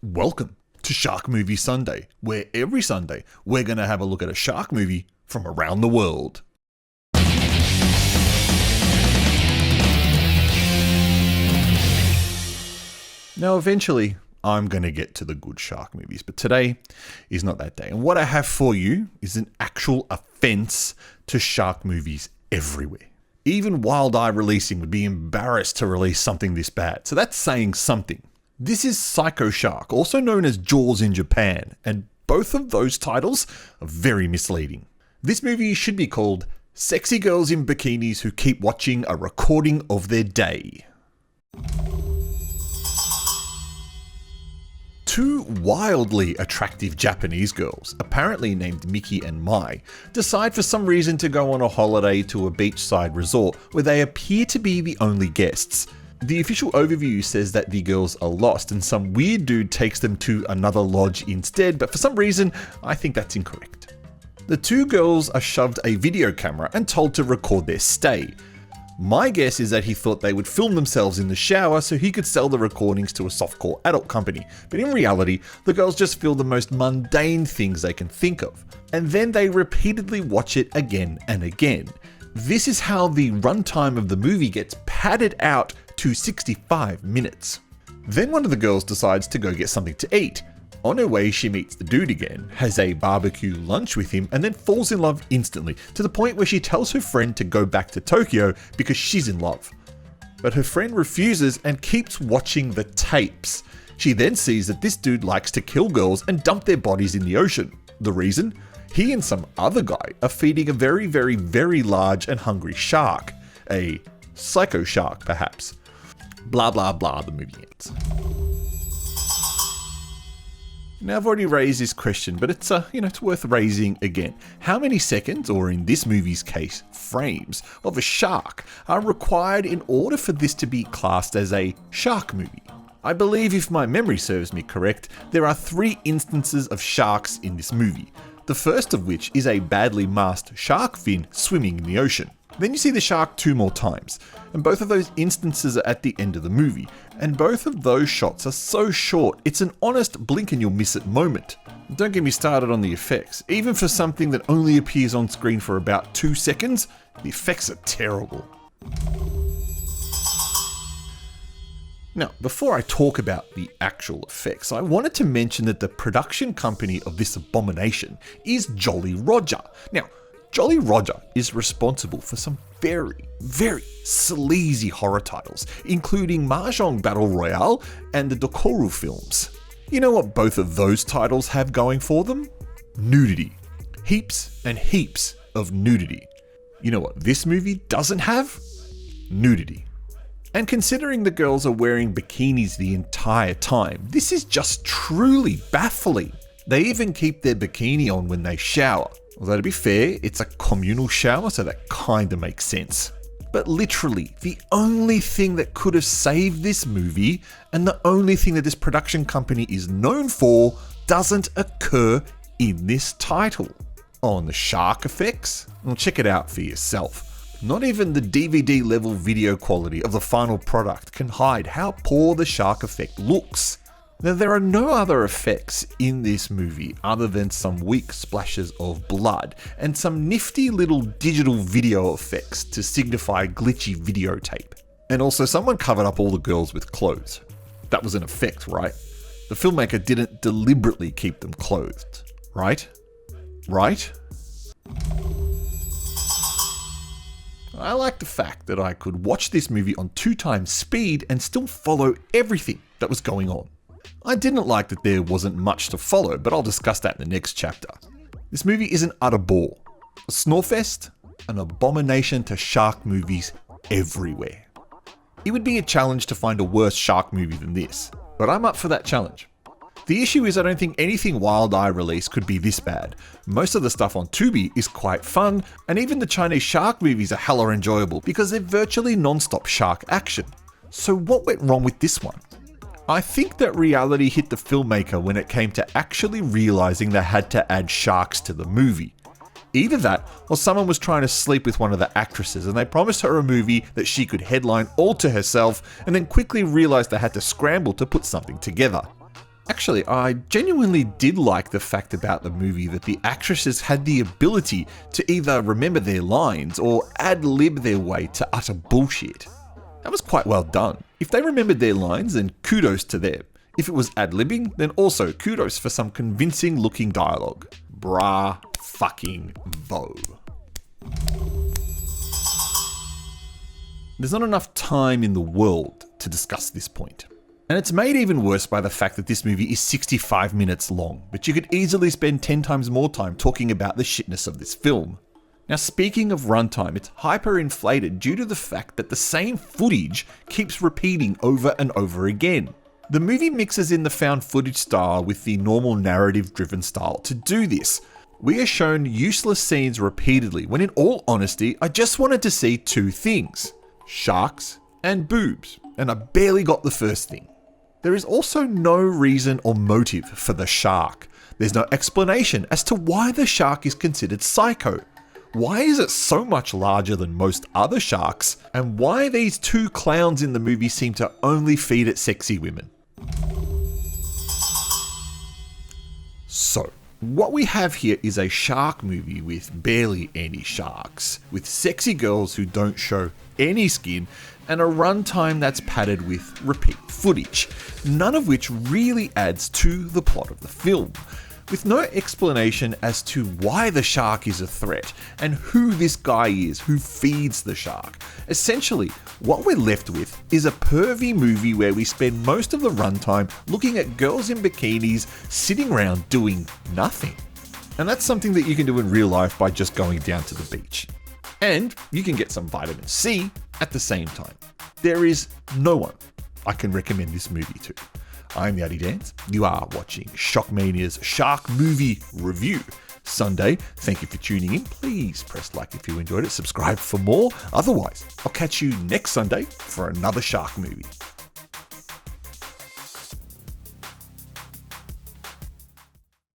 Welcome to Shark Movie Sunday, where every Sunday we're going to have a look at a shark movie from around the world. Now, eventually, I'm going to get to the good shark movies, but today is not that day. And what I have for you is an actual offense to shark movies everywhere. Even Wild Eye Releasing would be embarrassed to release something this bad, so that's saying something. This is Psycho Shark, also known as Jaws in Japan, and both of those titles are very misleading. This movie should be called Sexy Girls in Bikinis Who Keep Watching a Recording of Their Day. Two wildly attractive Japanese girls, apparently named Miki and Mai, decide for some reason to go on a holiday to a beachside resort where they appear to be the only guests. The official overview says that the girls are lost and some weird dude takes them to another lodge instead, but for some reason, I think that's incorrect. The two girls are shoved a video camera and told to record their stay. My guess is that he thought they would film themselves in the shower so he could sell the recordings to a softcore adult company, but in reality, the girls just feel the most mundane things they can think of, and then they repeatedly watch it again and again. This is how the runtime of the movie gets padded out to 65 minutes. Then one of the girls decides to go get something to eat. On her way, she meets the dude again, has a barbecue lunch with him, and then falls in love instantly, to the point where she tells her friend to go back to Tokyo because she's in love. But her friend refuses and keeps watching the tapes. She then sees that this dude likes to kill girls and dump their bodies in the ocean. The reason? He and some other guy are feeding a very, very, very large and hungry shark. A psycho shark, perhaps. Blah, blah, blah, the movie ends. Now, I've already raised this question, but it's worth raising again. How many seconds, or in this movie's case, frames, of a shark are required in order for this to be classed as a shark movie? I believe, if my memory serves me correct, there are 3 instances of sharks in this movie. The first of which is a badly masked shark fin swimming in the ocean. Then you see the shark 2 more times, and both of those instances are at the end of the movie, and both of those shots are so short, it's an honest blink and you'll miss it moment. Don't get me started on the effects. Even for something that only appears on screen for about 2 seconds, the effects are terrible. Now, before I talk about the actual effects, I wanted to mention that the production company of this abomination is Jolly Roger. Now, Jolly Roger is responsible for some very, very sleazy horror titles, including Mahjong Battle Royale and the Dokoru films. You know what both of those titles have going for them? Nudity. Heaps and heaps of nudity. You know what this movie doesn't have? Nudity. And considering the girls are wearing bikinis the entire time, this is just truly baffling. They even keep their bikini on when they shower. Although to be fair, it's a communal shower, so that kinda makes sense. But literally, the only thing that could have saved this movie, and the only thing that this production company is known for, doesn't occur in this title. Oh, and the shark effects? Well, check it out for yourself. Not even the DVD level video quality of the final product can hide how poor the shark effect looks. Now, there are no other effects in this movie other than some weak splashes of blood and some nifty little digital video effects to signify glitchy videotape. And also, someone covered up all the girls with clothes. That was an effect, right? The filmmaker didn't deliberately keep them clothed, right? Right? I like the fact that I could watch this movie on 2 times speed and still follow everything that was going on. I didn't like that there wasn't much to follow, but I'll discuss that in the next chapter. This movie is an utter bore, a snorefest, an abomination to shark movies everywhere. It would be a challenge to find a worse shark movie than this, but I'm up for that challenge. The issue is I don't think anything Wild Eye released could be this bad. Most of the stuff on Tubi is quite fun, and even the Chinese shark movies are hella enjoyable because they're virtually non-stop shark action. So what went wrong with this one? I think that reality hit the filmmaker when it came to actually realizing they had to add sharks to the movie. Either that, or someone was trying to sleep with one of the actresses and they promised her a movie that she could headline all to herself and then quickly realized they had to scramble to put something together. Actually, I genuinely did like the fact about the movie that the actresses had the ability to either remember their lines or ad-lib their way to utter bullshit. That was quite well done. If they remembered their lines, then kudos to them. If it was ad-libbing, then also kudos for some convincing looking dialogue. Bra fucking vo. There's not enough time in the world to discuss this point. And it's made even worse by the fact that this movie is 65 minutes long, but you could easily spend 10 times more time talking about the shitness of this film. Now, speaking of runtime, it's hyperinflated due to the fact that the same footage keeps repeating over and over again. The movie mixes in the found footage style with the normal narrative-driven style to do this. We are shown useless scenes repeatedly, when in all honesty, I just wanted to see two things: sharks and boobs, and I barely got the first thing. There is also no reason or motive for the shark. There's no explanation as to why the shark is considered psycho. Why is it so much larger than most other sharks? And why these two clowns in the movie seem to only feed at sexy women? So, what we have here is a shark movie with barely any sharks, with sexy girls who don't show any skin, and a runtime that's padded with repeat footage, none of which really adds to the plot of the film, with no explanation as to why the shark is a threat and who this guy is who feeds the shark. Essentially, what we're left with is a pervy movie where we spend most of the runtime looking at girls in bikinis sitting around doing nothing. And that's something that you can do in real life by just going down to the beach. And you can get some vitamin C at the same time. There is no one I can recommend this movie to. I'm Yadi Dance. You are watching SHOCKMANIA's Shark Movie Review. Sunday, thank you for tuning in. Please press like if you enjoyed it, subscribe for more. Otherwise, I'll catch you next Sunday for another shark movie.